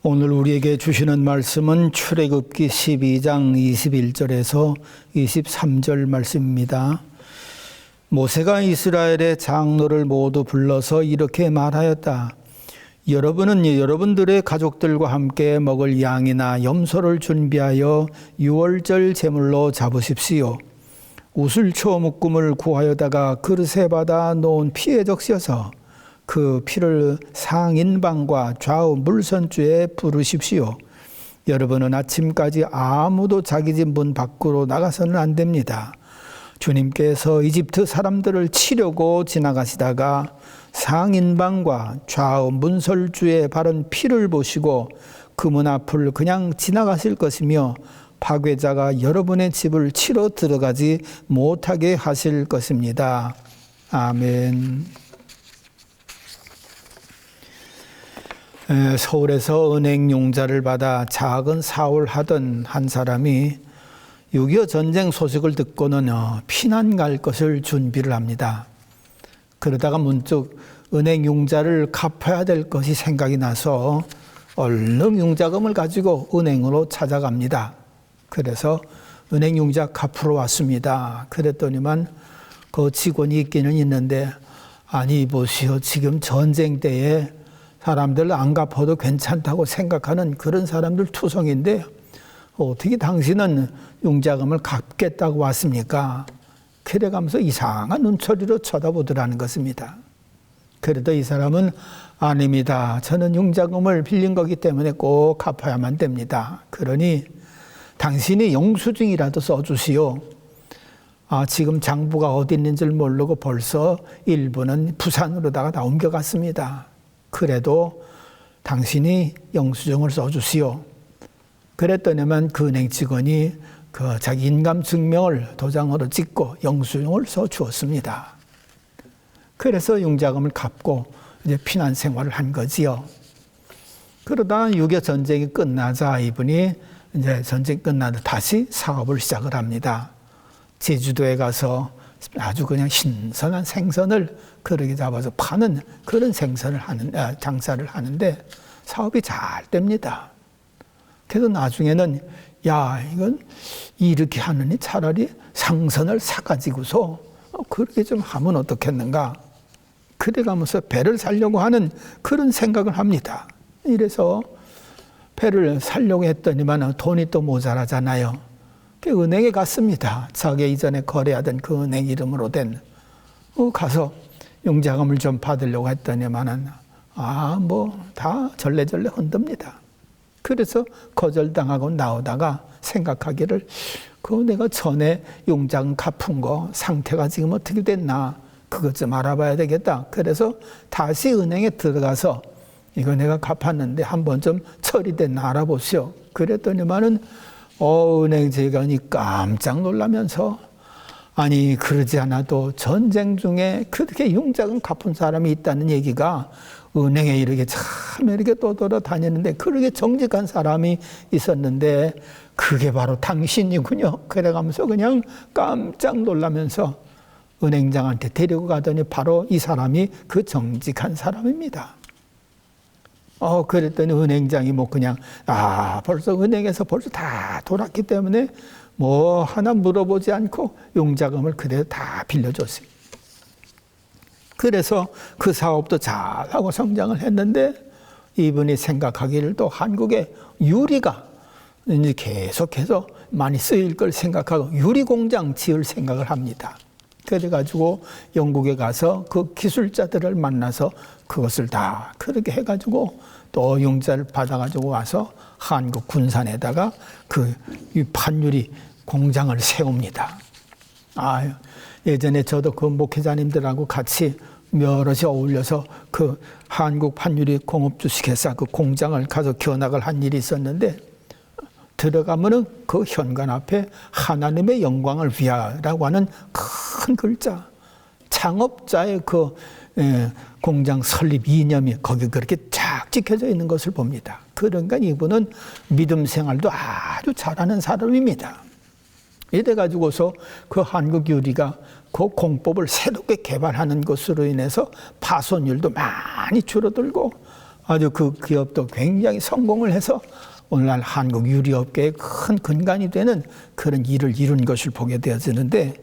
오늘 우리에게 주시는 말씀은 출애굽기 12장 21절에서 23절 말씀입니다. 모세가 이스라엘의 장로를 모두 불러서 이렇게 말하였다. 여러분은 여러분들의 가족들과 함께 먹을 양이나 염소를 준비하여 유월절 제물로 잡으십시오. 우슬초 묶음을 구하여다가 그릇에 받아 놓은 피에 적셔서 그 피를 상인방과 좌우 물선주에 부르십시오. 여러분은 아침까지 아무도 자기 집 문 밖으로 나가서는 안 됩니다. 주님께서 이집트 사람들을 치려고 지나가시다가 상인방과 좌우 문설주에 바른 피를 보시고 그 문 앞을 그냥 지나가실 것이며 파괴자가 여러분의 집을 치러 들어가지 못하게 하실 것입니다. 아멘. 서울에서 은행용자를 받아 작은 사업을 하던 한 사람이 6.25 전쟁 소식을 듣고는 피난 갈 것을 준비를 합니다. 그러다가 문득 은행용자를 갚아야 될 것이 생각이 나서 얼른 융자금을 가지고 은행으로 찾아갑니다. 그래서 은행용자 갚으러 왔습니다. 그랬더니만 그 직원이 있기는 있는데, 아니 보시오, 지금 전쟁 때에 사람들 안 갚아도 괜찮다고 생각하는 그런 사람들 투성인데 어떻게 당신은 융자금을 갚겠다고 왔습니까? 그래가면서 이상한 눈초리로 쳐다보더라는 것입니다. 그래도 이 사람은 아닙니다. 저는 융자금을 빌린 거기 때문에 꼭 갚아야만 됩니다. 그러니 당신이 영수증이라도 써주시오. 지금 장부가 어디 있는지 모르고 벌써 일부는 부산으로다가 다 옮겨갔습니다. 그래도 당신이 영수증을 써주시오. 그랬더니만 그 은행 직원이 자기 인감 증명을 도장으로 찍고 영수증을 써주었습니다. 그래서 융자금을 갚고 이제 피난 생활을 한 거지요. 그러다 6.25 전쟁이 끝나자 이분이 이제 전쟁 끝나자 다시 사업을 시작을 합니다. 제주도에 가서 아주 그냥 신선한 생선을 그렇게 잡아서 파는 그런 장사를 하는데 사업이 잘 됩니다. 그래서 나중에는 이건 이렇게 하느니 차라리 상선을 사가지고서 그렇게 좀 하면 어떻겠는가. 그래가면서 배를 사려고 하는 그런 생각을 합니다. 이래서 배를 사려고 했더니만 돈이 또 모자라잖아요. 은행에 갔습니다. 자기 이전에 거래하던 그 은행 이름으로 된 가서 융자금을 좀 받으려고 했더니만은 다 절레절레 흔듭니다. 그래서 거절당하고 나오다가 생각하기를 내가 전에 융자금 갚은 거 상태가 지금 어떻게 됐나 그것 좀 알아봐야 되겠다. 그래서 다시 은행에 들어가서 이거 내가 갚았는데 한번 좀 처리됐나 알아보시오. 그랬더니만은 은행 직원이 깜짝 놀라면서 아니 그러지 않아도 전쟁 중에 그렇게 융자금 갚은 사람이 있다는 얘기가 은행에 이렇게 참 이렇게 떠돌아다니는데 그렇게 정직한 사람이 있었는데 그게 바로 당신이군요. 그래가면서 그냥 깜짝 놀라면서 은행장한테 데리고 가더니 바로 이 사람이 그 정직한 사람입니다. 그랬더니 은행장이 벌써 은행에서 벌써 다 돌았기 때문에 하나 물어보지 않고 융자금을 그대로 다 빌려줬어요. 그래서 그 사업도 잘하고 성장을 했는데 이분이 생각하기를 또 한국에 유리가 이제 계속해서 많이 쓰일 걸 생각하고 유리 공장 지을 생각을 합니다. 그래가지고 영국에 가서 그 기술자들을 만나서 그것을 다 그렇게 해가지고 또 융자를 받아가지고 와서 한국 군산에다가 이 판유리 공장을 세웁니다. 예전에 저도 그 목회자님들하고 같이 여럿이 어울려서 그 한국 판유리 공업주식회사 그 공장을 가서 견학을 한 일이 있었는데 들어가면은 그 현관 앞에 하나님의 영광을 위하라고 하는 큰 글자, 창업자의 공장 설립 이념이 거기 그렇게 쫙 찍혀져 있는 것을 봅니다. 그러니까 이분은 믿음 생활도 아주 잘하는 사람입니다. 이래가지고서 그 한국 유리가 그 공법을 새롭게 개발하는 것으로 인해서 파손율도 많이 줄어들고 아주 그 기업도 굉장히 성공을 해서 오늘날 한국 유리업계의 큰 근간이 되는 그런 일을 이룬 것을 보게 되어지는데,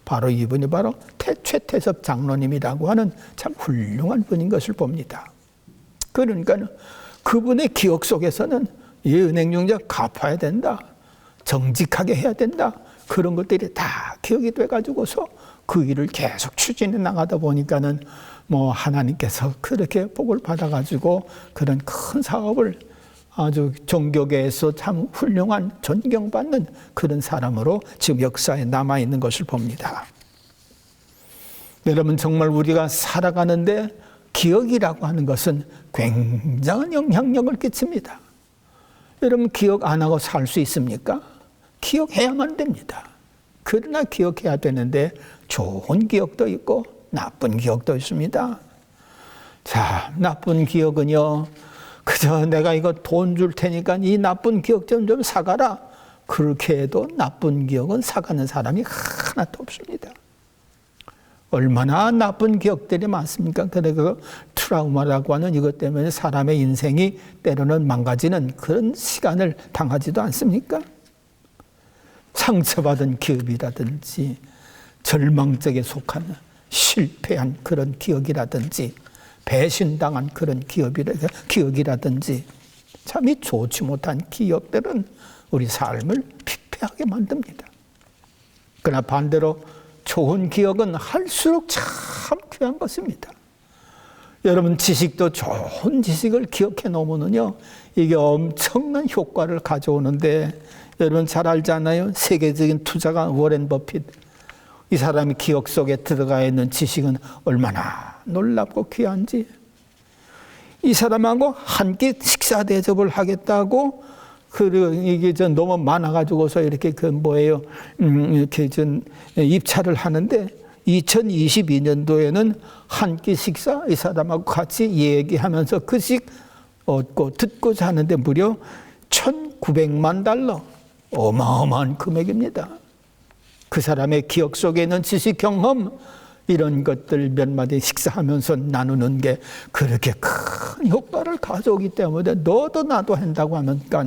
바로 이분이 바로 최태섭 장로님이라고 하는 참 훌륭한 분인 것을 봅니다. 그러니까 그분의 기억 속에서는 이 은행융자 갚아야 된다, 정직하게 해야 된다, 그런 것들이 다 기억이 돼가지고서 그 일을 계속 추진해 나가다 보니까는 뭐 하나님께서 그렇게 복을 받아가지고 그런 큰 사업을 아주 종교계에서 참 훌륭한 존경받는 그런 사람으로 지금 역사에 남아있는 것을 봅니다. 여러분, 정말 우리가 살아가는데 기억이라고 하는 것은 굉장한 영향력을 끼칩니다. 여러분, 기억 안 하고 살 수 있습니까? 기억해야만 됩니다. 그러나 기억해야 되는데 좋은 기억도 있고 나쁜 기억도 있습니다. 자, 나쁜 기억은요, 그저 내가 이거 돈 줄 테니까 이 나쁜 기억 좀 사가라, 그렇게 해도 나쁜 기억은 사가는 사람이 하나도 없습니다. 얼마나 나쁜 기억들이 많습니까? 그래, 그 트라우마라고 하는 이것 때문에 사람의 인생이 때로는 망가지는 그런 시간을 당하지도 않습니까? 상처받은 기업이라든지 절망적에 속한 실패한 그런 기억이라든지 배신당한 그런 기억이라든지 참이 좋지 못한 기억들은 우리 삶을 피폐하게 만듭니다. 그러나 반대로 좋은 기억은 할수록 참 귀한 것입니다. 여러분, 지식도 좋은 지식을 기억해 놓으면요, 이게 엄청난 효과를 가져오는데, 여러분 잘 알잖아요. 세계적인 투자가 워렌 버핏, 이 사람이 기억 속에 들어가 있는 지식은 얼마나 놀랍고 귀한지. 이 사람하고 한 끼 식사 대접을 하겠다고, 그리고 이게 너무 많아가지고서 이렇게 이렇게 입찰을 하는데, 2022년도에는 한 끼 식사 이 사람하고 같이 얘기하면서 그식 얻고 듣고자 하는데 무려 $1,900만, 어마어마한 금액입니다. 그 사람의 기억 속에 있는 지식, 경험, 이런 것들 몇 마디 식사하면서 나누는 게 그렇게 큰 효과를 가져오기 때문에 너도 나도 한다고 하니까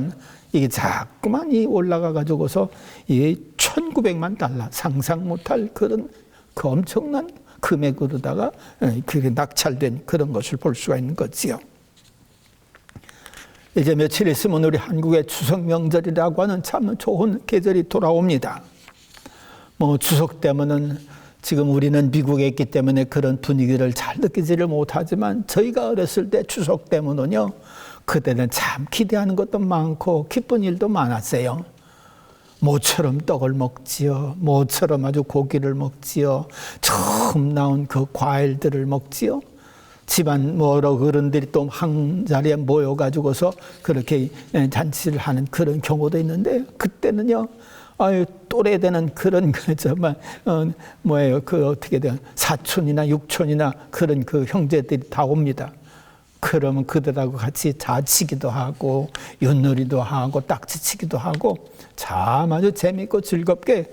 이게 자꾸만 올라가 가지고서 이 $1,900만, 상상 못할 그런 그 엄청난 금액으로다가 그게 낙찰된 그런 것을 볼 수가 있는 거지요. 이제 며칠 있으면 우리 한국의 추석 명절이라고 하는 참 좋은 계절이 돌아옵니다. 뭐 추석 때문은 지금 우리는 미국에 있기 때문에 그런 분위기를 잘 느끼지를 못하지만, 저희가 어렸을 때 추석 때문은요, 그때는 참 기대하는 것도 많고 기쁜 일도 많았어요. 모처럼 떡을 먹지요. 모처럼 아주 고기를 먹지요. 처음 나온 그 과일들을 먹지요. 집안 여러 어른들이 또 한 자리에 모여가지고서 그렇게 잔치를 하는 그런 경우도 있는데, 그때는요, 또래되는 그런 정말 어떻게 돼, 사촌이나 육촌이나 그런 그 형제들이 다 옵니다. 그러면 그들하고 같이 자치기도 하고 윷놀이도 하고 딱지치기도 하고 참 아주 재미있고 즐겁게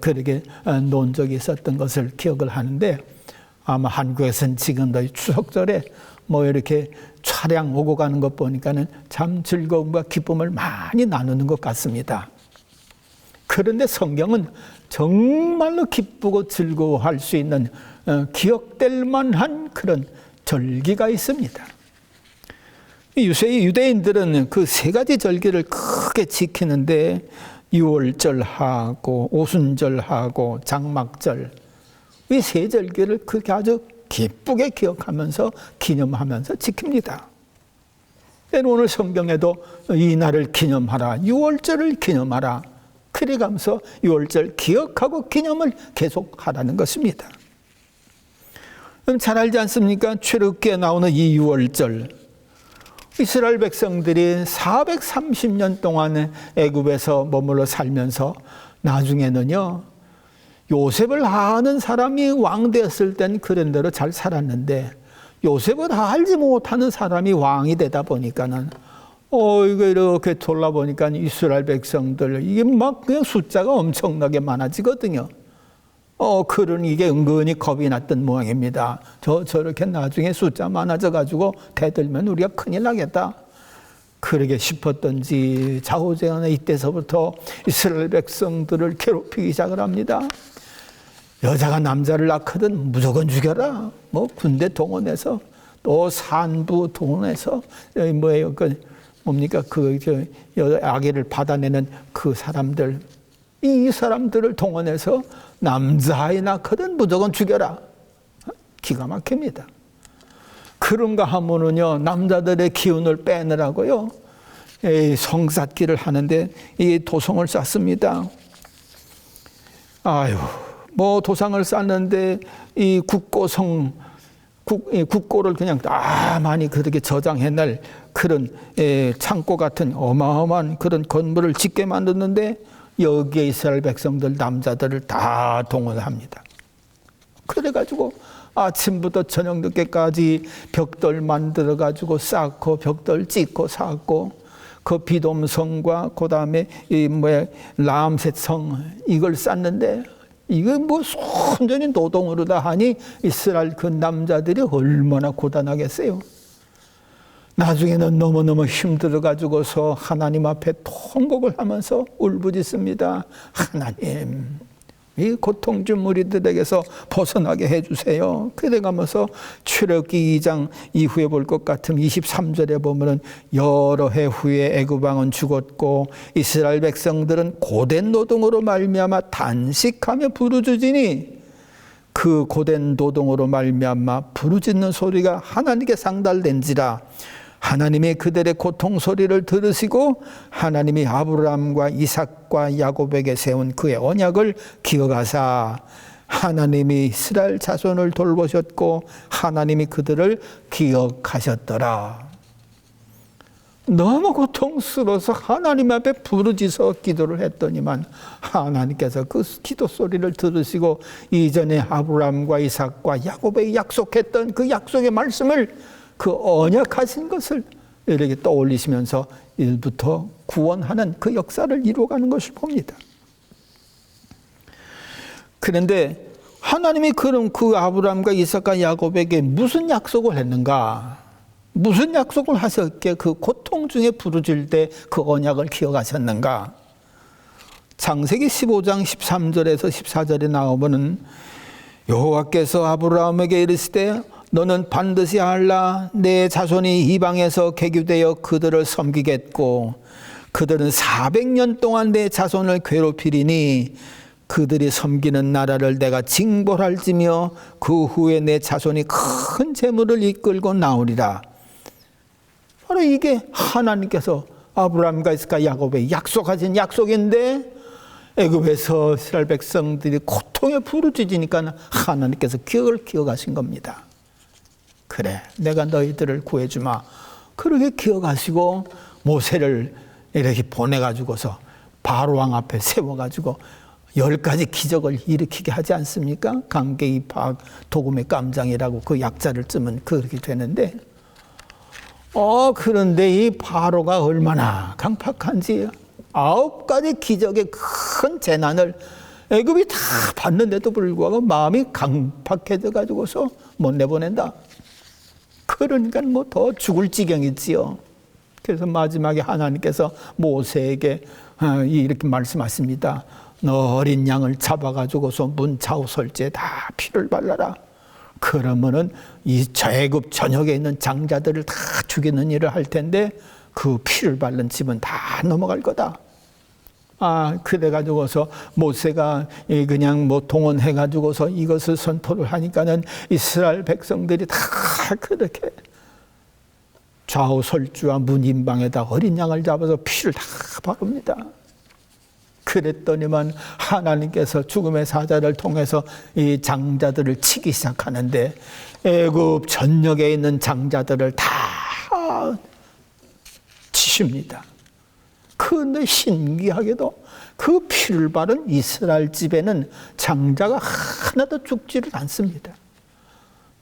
그렇게 논 적이 있었던 것을 기억을 하는데, 아마 한국에서는 지금도 추석절에 이렇게 차량 오고 가는 것 보니까는 참 즐거움과 기쁨을 많이 나누는 것 같습니다. 그런데 성경은 정말로 기쁘고 즐거워할 수 있는 기억될 만한 그런 절기가 있습니다. 유대인들은 그 세 가지 절기를 크게 지키는데, 유월절하고 오순절하고 장막절, 이 세 절기를 그렇게 아주 기쁘게 기억하면서 기념하면서 지킵니다. 오늘 성경에도 이 날을 기념하라, 유월절을 기념하라, 그래가면서 유월절 기억하고 기념을 계속하라는 것입니다. 잘 알지 않습니까? 출애굽기에 나오는 이 유월절, 이스라엘 백성들이 430년 동안 애굽에서 머물러 살면서 나중에는요, 요셉을 아는 사람이 왕 되었을 땐 그런 대로 잘 살았는데, 요셉을 알지 못하는 사람이 왕이 되다 보니까는 이거 이렇게 돌아보니까 이스라엘 백성들 이게 막 그냥 숫자가 엄청나게 많아지거든요. 그러니 이게 은근히 겁이 났던 모양입니다. 저렇게 나중에 숫자 많아져가지고 대들면 우리가 큰일 나겠다. 그러게 싶었던지 좌우지간에 이때서부터 이스라엘 백성들을 괴롭히기 시작을 합니다. 여자가 남자를 낳거든 무조건 죽여라. 군대 동원해서 또 산부 동원해서 뭐예요? 뭡니까? 아기를 받아내는 그 사람들, 이 사람들을 동원해서 남자아이 낳거든 무조건 죽여라. 기가 막힙니다. 그런가 하면은요, 남자들의 기운을 빼느라고요, 성삿기를 하는데 이 도성을 쌌습니다. 도상을 쌌는데 이 국고를 그냥 많이 그렇게 저장해낼 그런 창고 같은 어마어마한 그런 건물을 짓게 만들었는데 여기에 이스라엘 백성들 남자들을 다 동원합니다. 그래가지고 아침부터 저녁 늦게까지 벽돌 만들어가지고 쌓고 벽돌 찍고 쌓고 그 비돔성과 그 다음에 라암셋성 이걸 쌓는데 이거 순전히 노동으로 다 하니 이스라엘 그 남자들이 얼마나 고단하겠어요. 나중에는 너무너무 힘들어가지고서 하나님 앞에 통곡을 하면서 울부짖습니다. 하나님, 이 고통준 무리들에게서 벗어나게 해주세요. 그래가면서 출애굽기 2장 이후에 볼 것 같으면 23절에 보면은 여러 해 후에 애굽 왕은 죽었고 이스라엘 백성들은 고된 노동으로 말미암아 단식하며 부르짖으니 그 고된 노동으로 말미암아 부르짖는 소리가 하나님께 상달된지라 하나님이 그들의 고통 소리를 들으시고 하나님이 아브라함과 이삭과 야곱에게 세운 그의 언약을 기억하사 하나님이 이스라엘 자손을 돌보셨고 하나님이 그들을 기억하셨더라. 너무 고통스러워서 하나님 앞에 부르짖어 기도를 했더니만 하나님께서 그 기도 소리를 들으시고 이전에 아브라함과 이삭과 야곱에게 약속했던 그 약속의 말씀을 그 언약하신 것을 이렇게 떠올리시면서 일부터 구원하는 그 역사를 이루어가는 것을 봅니다. 그런데 하나님이 그럼 그 아브라함과 이삭과 야곱에게 무슨 약속을 했는가? 무슨 약속을 하셨기에 그 고통 중에 부르짖을 때 그 언약을 기억하셨는가? 창세기 15장 13절에서 14절에 나오면은 여호와께서 아브라함에게 이르시되 너는 반드시 알라 내 자손이 이방에서 개교되어 그들을 섬기겠고 그들은 400년 동안 내 자손을 괴롭히리니 그들이 섬기는 나라를 내가 징벌할지며 그 후에 내 자손이 큰 재물을 이끌고 나오리라. 바로 이게 하나님께서 아브라함과 이삭과 야곱에 약속하신 약속인데 애굽에서 이스라엘 백성들이 고통에 부르짖으니까 하나님께서 기억하신 겁니다. 그래, 내가 너희들을 구해주마. 그렇게 기억하시고 모세를 이렇게 보내가지고서 바로왕 앞에 세워가지고 10가지 기적을 일으키게 하지 않습니까? 강계 입학, 도금의 깜장이라고 그 약자를 쓰면 그렇게 되는데 그런데 이 바로가 얼마나 강팍한지 9가지 기적의 큰 재난을 애굽이 다 받는데도 불구하고 마음이 강팍해져 가지고서 못 내보낸다. 그러니까 더 죽을 지경이지요. 그래서 마지막에 하나님께서 모세에게 이렇게 말씀하십니다. 너 어린 양을 잡아가지고서 문 좌우설지에 다 피를 발라라. 그러면은 이 애굽 전역에 있는 장자들을 다 죽이는 일을 할 텐데 그 피를 바른 집은 다 넘어갈 거다. 그래가지고서 모세가 그냥 동원해가지고서 이것을 선포를 하니까는 이스라엘 백성들이 다 그렇게 좌우설주와 문인방에다 어린 양을 잡아서 피를 다 바릅니다. 그랬더니만 하나님께서 죽음의 사자를 통해서 이 장자들을 치기 시작하는데 애굽 전역에 있는 장자들을 다 치십니다. 그런데 신기하게도 그 피를 바른 이스라엘 집에는 장자가 하나도 죽지를 않습니다.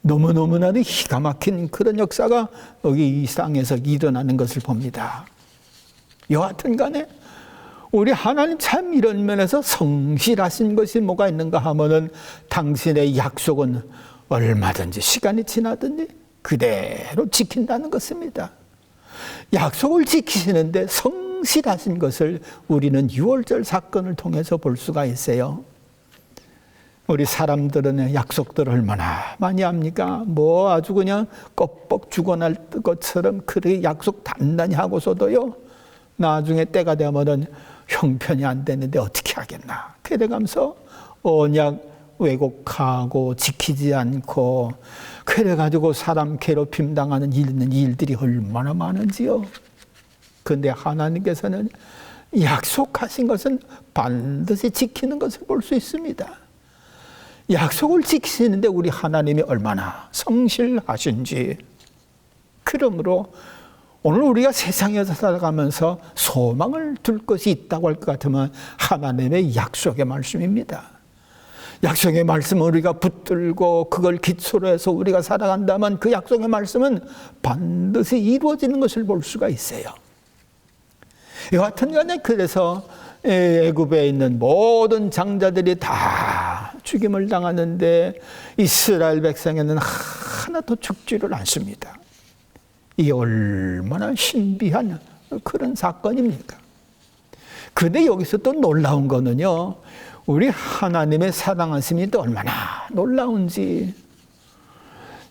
너무너무나도 기가 막힌 그런 역사가 여기 이 땅에서 일어나는 것을 봅니다. 여하튼 간에 우리 하나님 참 이런 면에서 성실하신 것이 뭐가 있는가 하면은 당신의 약속은 얼마든지 시간이 지나든지 그대로 지킨다는 것입니다. 약속을 지키시는데 성실하신 것을 우리는 유월절 사건을 통해서 볼 수가 있어요. 우리 사람들은 약속들을 얼마나 많이 합니까? 뭐 아주 그냥 껍벅 죽어날 것처럼 그렇게 약속 단단히 하고서도요, 나중에 때가 되면은 형편이 안 되는데 어떻게 하겠나. 그래가면서 언약 왜곡하고 지키지 않고 그래가지고 사람 괴롭힘 당하는 일들이 얼마나 많은지요. 그런데 하나님께서는 약속하신 것은 반드시 지키는 것을 볼 수 있습니다. 약속을 지키시는데 우리 하나님이 얼마나 성실하신지. 그러므로 오늘 우리가 세상에서 살아가면서 소망을 둘 것이 있다고 할 것 같으면 하나님의 약속의 말씀입니다. 약속의 말씀을 우리가 붙들고 그걸 기초로 해서 우리가 살아간다면 그 약속의 말씀은 반드시 이루어지는 것을 볼 수가 있어요. 여하튼간에 그래서 애굽에 있는 모든 장자들이 다 죽임을 당하는데 이스라엘 백성에는 하나도 죽지를 않습니다. 이게 얼마나 신비한 그런 사건입니까? 그런데 여기서 또 놀라운 거는요, 우리 하나님의 사랑하심이 또 얼마나 놀라운지.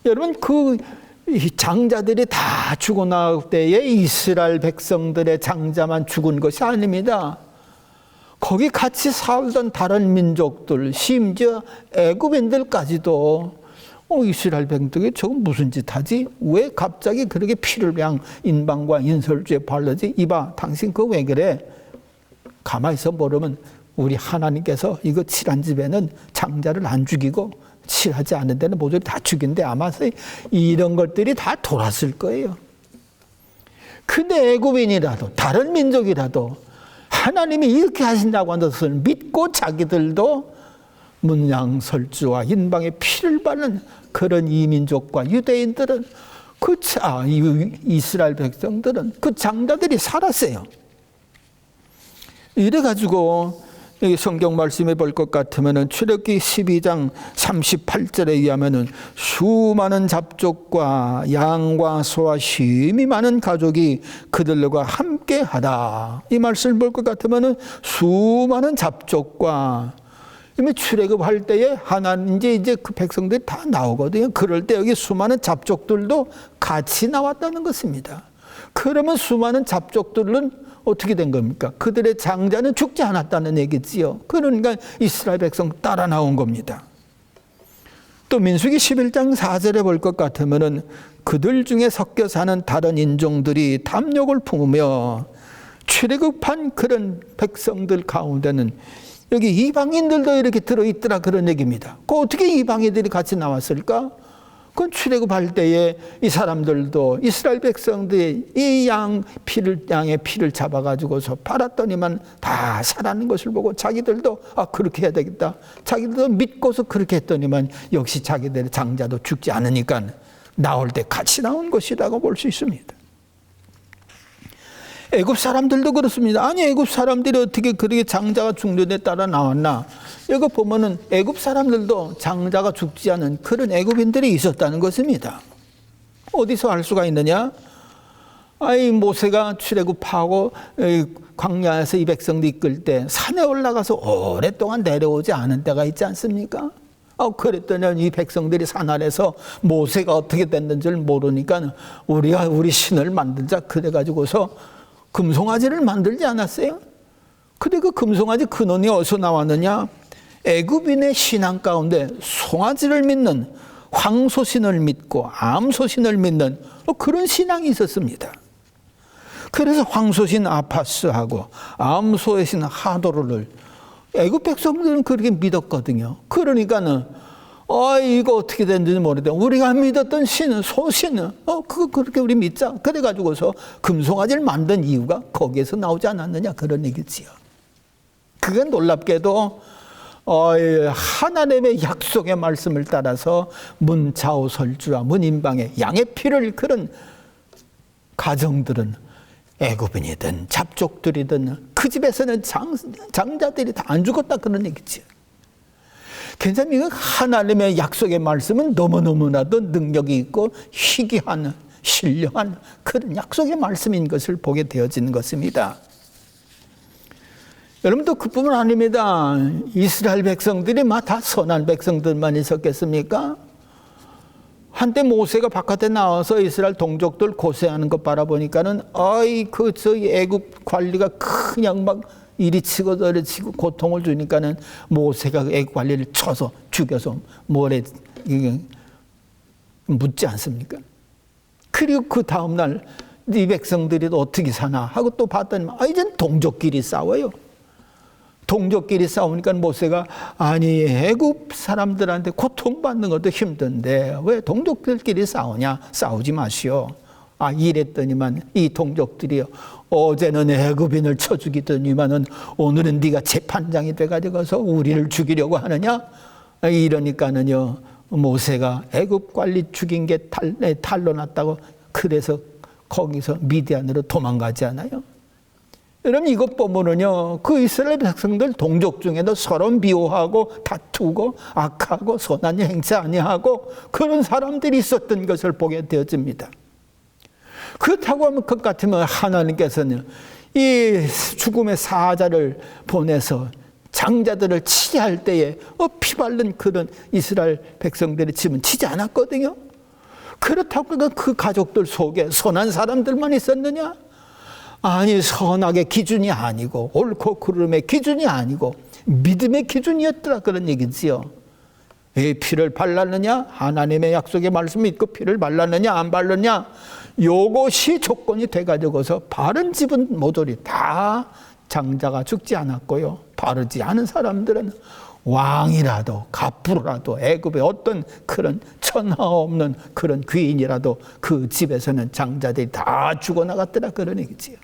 여러분, 그 장자들이 다 죽어 나올 때에 이스라엘 백성들의 장자만 죽은 것이 아닙니다. 거기 같이 살던 다른 민족들, 심지어 애굽인들까지도 이스라엘 백성들이 저건 무슨 짓 하지? 왜 갑자기 그렇게 피를 그냥 인방과 인설주에 바르지? 이봐, 당신 그거 왜 그래? 가만히 있어 보려면 우리 하나님께서 이거 칠한 집에는 장자를 안 죽이고 칠하지 않은 데는 모조리 다 죽인데 아마 이런 것들이 다 돌았을 거예요. 근데 애굽인이라도 다른 민족이라도 하나님이 이렇게 하신다고 하는 것을 믿고 자기들도 문양설주와 인방의 피를 바르는 그런 이민족과 유대인들은 이스라엘 백성들은 그 장자들이 살았어요. 이래가지고 여기 성경 말씀해 볼 것 같으면은 출애굽기 12장 38절에 의하면은 수많은 잡족과 양과 소와 심히 많은 가족이 그들과 함께 하다. 이 말씀을 볼 것 같으면은 수많은 잡족과 출애굽할 때에 하나님 이제 그 백성들이 다 나오거든요. 그럴 때 여기 수많은 잡족들도 같이 나왔다는 것입니다. 그러면 수많은 잡족들은 어떻게 된 겁니까? 그들의 장자는 죽지 않았다는 얘기지요. 그러니까 이스라엘 백성 따라 나온 겁니다. 또 민수기 11장 4절에 볼 것 같으면은 그들 중에 섞여 사는 다른 인종들이 탐욕을 품으며 출애굽한 그런 백성들 가운데는 여기 이방인들도 이렇게 들어있더라 그런 얘기입니다. 그 어떻게 이방인들이 같이 나왔을까? 그건 출애굽할 때에 이 사람들도 이스라엘 백성들이 이 양의 피를 잡아가지고서 팔았더니만 다 살아는 것을 보고 자기들도 그렇게 해야 되겠다. 자기들도 믿고서 그렇게 했더니만 역시 자기들의 장자도 죽지 않으니까 나올 때 같이 나온 것이라고 볼 수 있습니다. 애굽 사람들도 그렇습니다. 아니 애굽 사람들이 어떻게 그렇게 장자가 죽는 데 따라 나왔나? 이거 보면은 애굽 사람들도 장자가 죽지 않은 그런 애굽인들이 있었다는 것입니다. 어디서 알 수가 있느냐? 모세가 출애굽하고 광야에서 이 백성들 이끌 때 산에 올라가서 오랫동안 내려오지 않은 때가 있지 않습니까? 그랬더니 이 백성들이 산 아래서 모세가 어떻게 됐는지를 모르니까 우리가 우리 신을 만들자 그래가지고서 금송아지를 만들지 않았어요? 근데 그 금송아지 근원이 어디서 나왔느냐? 애굽인의 신앙 가운데 송아지를 믿는, 황소신을 믿고 암소신을 믿는 그런 신앙이 있었습니다. 그래서 황소신 아파스하고 암소의 신 하도르를 애굽 백성들은 그렇게 믿었거든요. 그러니까는 이거 어떻게 됐는지 모르겠다. 우리가 믿었던 신은 소신은 그거 그렇게 우리 믿자. 그래가지고서 금송아지를 만든 이유가 거기에서 나오지 않았느냐 그런 얘기지요. 그게 놀랍게도 하나님의 약속의 말씀을 따라서 문차오설주와 문인방의 양의 피를 그런 가정들은 애굽인이든 잡족들이든 그 집에서는 장자들이 다 안 죽었다 그런 얘기지. 괜찮습니까? 하나님의 약속의 말씀은 너무너무나도 능력이 있고 희귀한 신령한 그런 약속의 말씀인 것을 보게 되어지는 것입니다. 여러분도 그뿐만 아닙니다. 이스라엘 백성들이 다 선한 백성들만 있었겠습니까? 한때 모세가 바깥에 나와서 이스라엘 동족들 고생하는 것 바라보니까는 저희 애굽 관리가 그냥 막 이리 치고 저리 치고 고통을 주니까는 모세가 애굽 관리를 쳐서 죽여서 모래 묻지 않습니까? 그리고 그 다음날 이 백성들이 어떻게 사나 하고 또 봤더니 이젠 동족끼리 싸워요. 동족끼리 싸우니까 모세가 애굽 사람들한테 고통받는 것도 힘든데 왜 동족들끼리 싸우냐? 싸우지 마시오. 이랬더니만 이 동족들이요, 어제는 애굽인을 쳐 죽이더니만은 오늘은 네가 재판장이 돼가지고서 우리를 죽이려고 하느냐? 이러니까는요, 모세가 애굽 관리 죽인 게 탈로 났다고 그래서 거기서 미디안으로 도망가지 않아요? 여러분 이것 보면은요, 그 이스라엘 백성들 동족 중에도 서로 미워하고 다투고 악하고 선한 행세 아니하고 그런 사람들이 있었던 것을 보게 되어집니다. 그렇다고 하면 그 같으면 하나님께서는 이 죽음의 사자를 보내서 장자들을 치할 때에 피 바른 그런 이스라엘 백성들의 집은 치지 않았거든요. 그렇다고 그 가족들 속에 선한 사람들만 있었느냐? 선악의 기준이 아니고 옳고 그름의 기준이 아니고 믿음의 기준이었더라 그런 얘기지요. 피를 발랐느냐? 하나님의 약속의 말씀 믿고 피를 발랐느냐? 안 발랐느냐? 요것이 조건이 돼가지고서 바른 집은 모조리 다 장자가 죽지 않았고요. 바르지 않은 사람들은 왕이라도 갑부라도 애굽의 어떤 그런 천하 없는 그런 귀인이라도 그 집에서는 장자들이 다 죽어나갔더라 그런 얘기지요.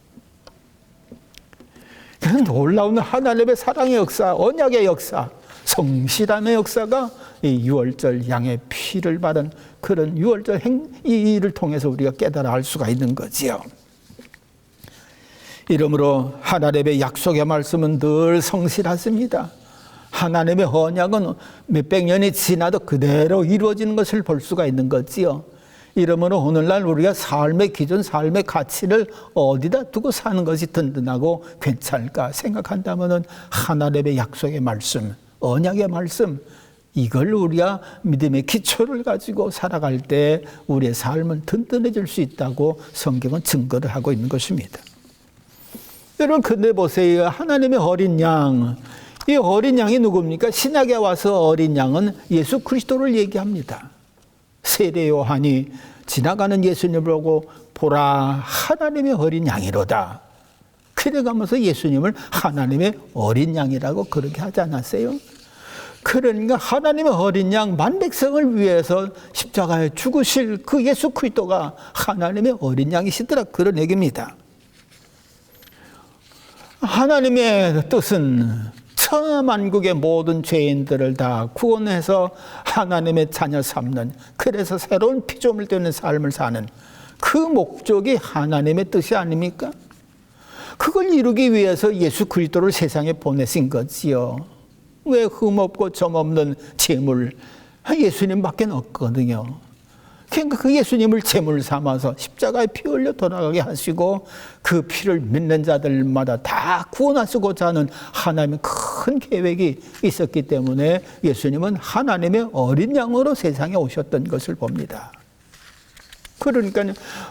그런 놀라운 하나님의 사랑의 역사, 언약의 역사, 성실함의 역사가 이 유월절 양의 피를 바른 그런 유월절 이 일을 통해서 우리가 깨달아 알 수가 있는 거지요. 이러므로 하나님의 약속의 말씀은 늘 성실하십니다. 하나님의 언약은 몇백 년이 지나도 그대로 이루어지는 것을 볼 수가 있는 거지요. 이러므로 오늘날 우리가 삶의 기준, 삶의 가치를 어디다 두고 사는 것이 든든하고 괜찮을까 생각한다면 하나님의 약속의 말씀, 언약의 말씀, 이걸 우리가 믿음의 기초를 가지고 살아갈 때 우리의 삶은 든든해질 수 있다고 성경은 증거를 하고 있는 것입니다. 여러분 근데 보세요. 하나님의 어린 양, 이 어린 양이 누굽니까? 신약에 와서 어린 양은 예수 그리스도를 얘기합니다. 세례 요한이 지나가는 예수님을 보고 보라 하나님의 어린 양이로다. 그래가면서 예수님을 하나님의 어린 양이라고 그렇게 하지 않았어요? 그러니까 하나님의 어린 양 만백성을 위해서 십자가에 죽으실 그 예수 그리스도가 하나님의 어린 양이시더라 그런 얘기입니다. 하나님의 뜻은 천하만국의 모든 죄인들을 다 구원해서 하나님의 자녀 삼는, 그래서 새로운 피조물 되는 삶을 사는 그 목적이 하나님의 뜻이 아닙니까? 그걸 이루기 위해서 예수 그리스도를 세상에 보내신 거지요. 왜 흠없고 점없는 제물 예수님밖에 없거든요. 그러니까 그 예수님을 제물 삼아서 십자가에 피 흘려 돌아가게 하시고 그 피를 믿는 자들마다 다 구원하시고자 하는 하나님의 큰 계획이 있었기 때문에 예수님은 하나님의 어린 양으로 세상에 오셨던 것을 봅니다. 그러니까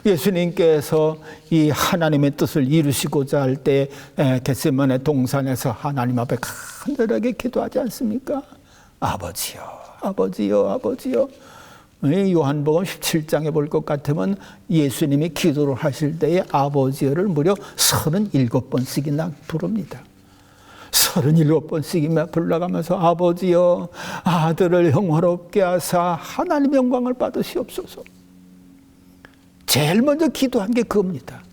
예수님께서 이 하나님의 뜻을 이루시고자 할 때 겟세마네 동산에서 하나님 앞에 간절하게 기도하지 않습니까? 아버지요, 아버지요, 아버지요. 요한복음 17장에 볼 것 같으면 예수님이 기도를 하실 때에 아버지를 무려 37번씩이나 부릅니다. 37번씩이나 불러가면서 아버지여 아들을 영화롭게 하사 하나님의 영광을 받으시옵소서. 제일 먼저 기도한 게 그겁니다.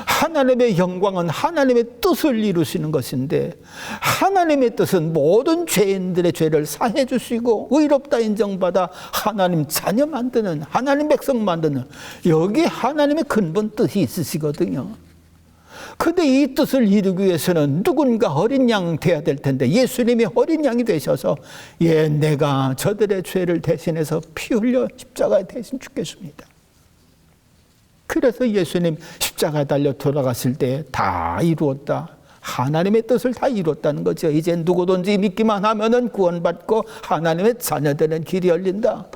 하나님의 영광은 하나님의 뜻을 이루시는 것인데 하나님의 뜻은 모든 죄인들의 죄를 사해 주시고 의롭다 인정받아 하나님 자녀 만드는, 하나님 백성 만드는, 여기 하나님의 근본 뜻이 있으시거든요. 근데 이 뜻을 이루기 위해서는 누군가 어린 양 돼야 될 텐데 예수님이 어린 양이 되셔서 내가 저들의 죄를 대신해서 피 흘려 십자가에 대신 죽겠습니다. 그래서 예수님 십자가에 달려 돌아갔을 때 다 이루었다. 하나님의 뜻을 다 이뤘다는 거죠. 이제 누구든지 믿기만 하면은 구원받고 하나님의 자녀되는 길이 열린다.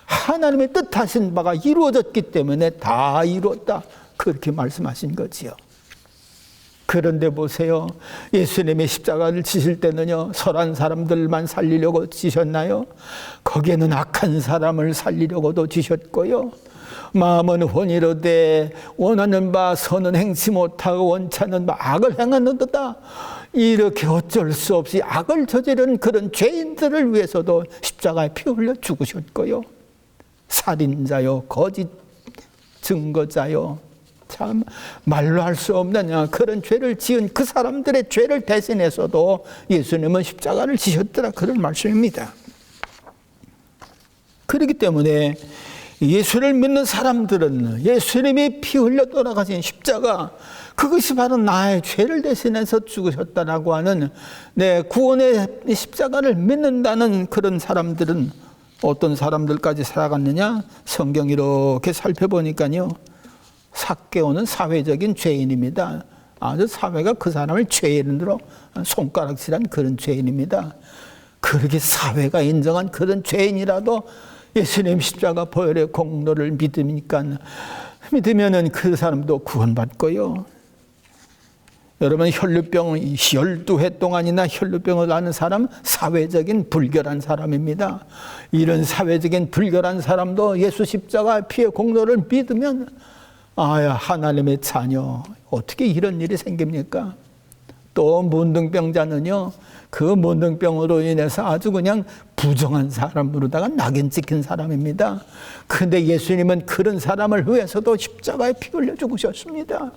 하나님의 뜻하신 바가 이루어졌기 때문에 다 이뤘다. 그렇게 말씀하신 거지요. 그런데 보세요. 예수님이 십자가를 지실 때는요, 선한 사람들만 살리려고 지셨나요? 거기에는 악한 사람을 살리려고도 지셨고요. 마음은 혼이로되 원하는 바 선은 행치 못하고 원치 않는 바 악을 행하는도다. 이렇게 어쩔 수 없이 악을 저지른 그런 죄인들을 위해서도 십자가에 피 흘려 죽으셨고요. 살인자요, 거짓 증거자요, 참 말로 할 수 없는 그런 죄를 지은 그 사람들의 죄를 대신해서도 예수님은 십자가를 지셨더라, 그런 말씀입니다. 그렇기 때문에 예수를 믿는 사람들은 예수님이 피 흘려 돌아가신 십자가, 그것이 바로 나의 죄를 대신해서 죽으셨다라고 하는 구원의 십자가를 믿는다는 그런 사람들은 어떤 사람들까지 살아갔느냐? 성경 이렇게 살펴보니까요, 삭개오는 사회적인 죄인입니다. 아주 사회가 그 사람을 죄인으로 손가락질한 그런 죄인입니다. 그렇게 사회가 인정한 그런 죄인이라도 예수님 십자가 보혈의 공로를 믿으면은 그 사람도 구원받고요. 여러분, 혈루병 12회 동안이나 혈루병을 앓는 사람, 사회적인 불결한 사람입니다. 이런 사회적인 불결한 사람도 예수 십자가 피의 공로를 믿으면 하나님의 자녀, 어떻게 이런 일이 생깁니까? 또 문둥병자는요, 그 문둥병으로 인해서 아주 그냥 부정한 사람으로다가 낙인 찍힌 사람입니다. 그런데 예수님은 그런 사람을 위해서도 십자가에 피 흘려 죽으셨습니다.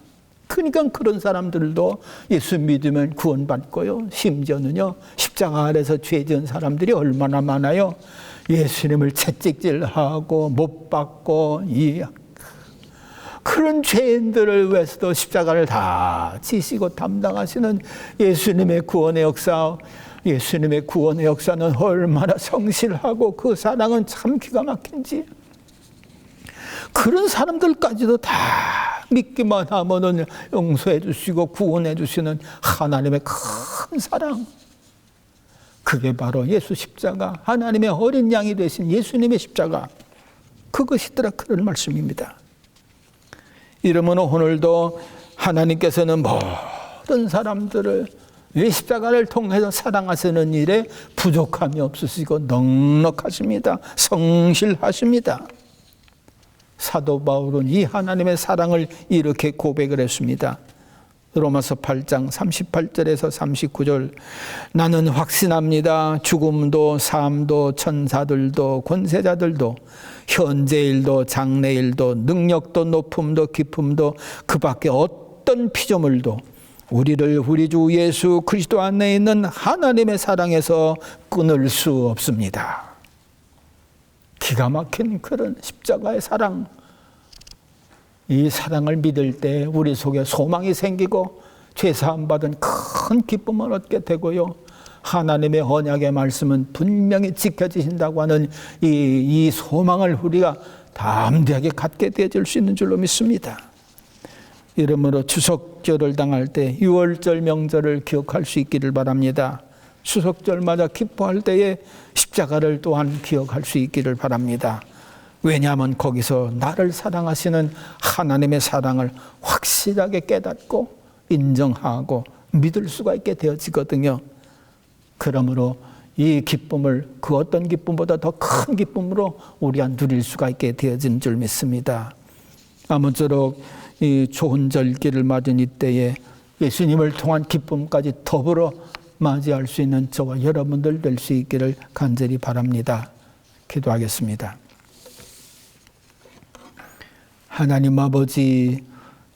그러니까 그런 사람들도 예수 믿으면 구원받고요. 심지어는요, 십자가 아래서 죄 지은 사람들이 얼마나 많아요. 예수님을 채찍질하고 못 박고 그런 죄인들을 위해서도 십자가를 다 지시고 담당하시는 예수님의 구원의 역사, 예수님의 구원의 역사는 얼마나 성실하고 그 사랑은 참 기가 막힌지. 그런 사람들까지도 다 믿기만 하면은 용서해 주시고 구원해 주시는 하나님의 큰 사랑. 그게 바로 예수 십자가, 하나님의 어린 양이 되신 예수님의 십자가, 그것이더라, 그런 말씀입니다. 이러면 오늘도 하나님께서는 모든 사람들을 이 십자가를 통해서 사랑하시는 일에 부족함이 없으시고 넉넉하십니다. 성실하십니다. 사도 바울은 이 하나님의 사랑을 이렇게 고백을 했습니다. 로마서 8장 38절에서 39절. 나는 확신합니다. 죽음도 삶도 천사들도 권세자들도 현재일도 장래일도 능력도 높음도 깊음도 그 밖에 어떤 피조물도 우리를 우리 주 예수 그리스도 안에 있는 하나님의 사랑에서 끊을 수 없습니다. 기가 막힌 그런 십자가의 사랑, 이 사랑을 믿을 때 우리 속에 소망이 생기고 죄사함 받은 큰 기쁨을 얻게 되고요, 하나님의 언약의 말씀은 분명히 지켜지신다고 하는 이 소망을 우리가 담대하게 갖게 되어질 수 있는 줄로 믿습니다. 이러므로 추석절을 당할 때 유월절 명절을 기억할 수 있기를 바랍니다. 추석절마다 기뻐할 때에 십자가를 또한 기억할 수 있기를 바랍니다. 왜냐하면 거기서 나를 사랑하시는 하나님의 사랑을 확실하게 깨닫고 인정하고 믿을 수가 있게 되어지거든요. 그러므로 이 기쁨을 그 어떤 기쁨보다 더 큰 기쁨으로 우리가 누릴 수가 있게 되어진 줄 믿습니다. 아무쪼록 이 좋은 절기를 맞은 이때에 예수님을 통한 기쁨까지 더불어 맞이할 수 있는 저와 여러분들 될 수 있기를 간절히 바랍니다. 기도하겠습니다. 하나님 아버지,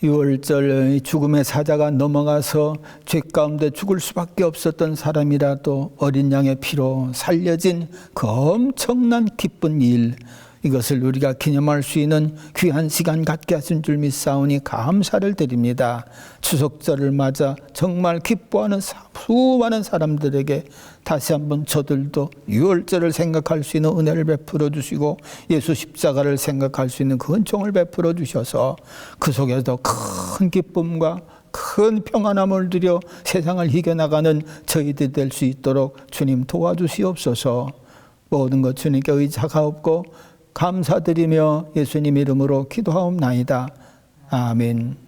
6월절 죽음의 사자가 넘어가서 죄 가운데 죽을 수밖에 없었던 사람이라도 어린 양의 피로 살려진 그 엄청난 기쁜 일, 이것을 우리가 기념할 수 있는 귀한 시간 갖게 하신 줄 믿사오니 감사를 드립니다. 추석절을 맞아 정말 기뻐하는 수많은 사람들에게 다시 한번 저들도 유월절을 생각할 수 있는 은혜를 베풀어 주시고 예수 십자가를 생각할 수 있는 그 은총을 베풀어 주셔서 그 속에서 큰 기쁨과 큰 평안함을 누려 세상을 이겨나가는 저희들이 될 수 있도록 주님 도와주시옵소서. 모든 것 주님께 의지하옵고 감사드리며 예수님 이름으로 기도하옵나이다. 아멘.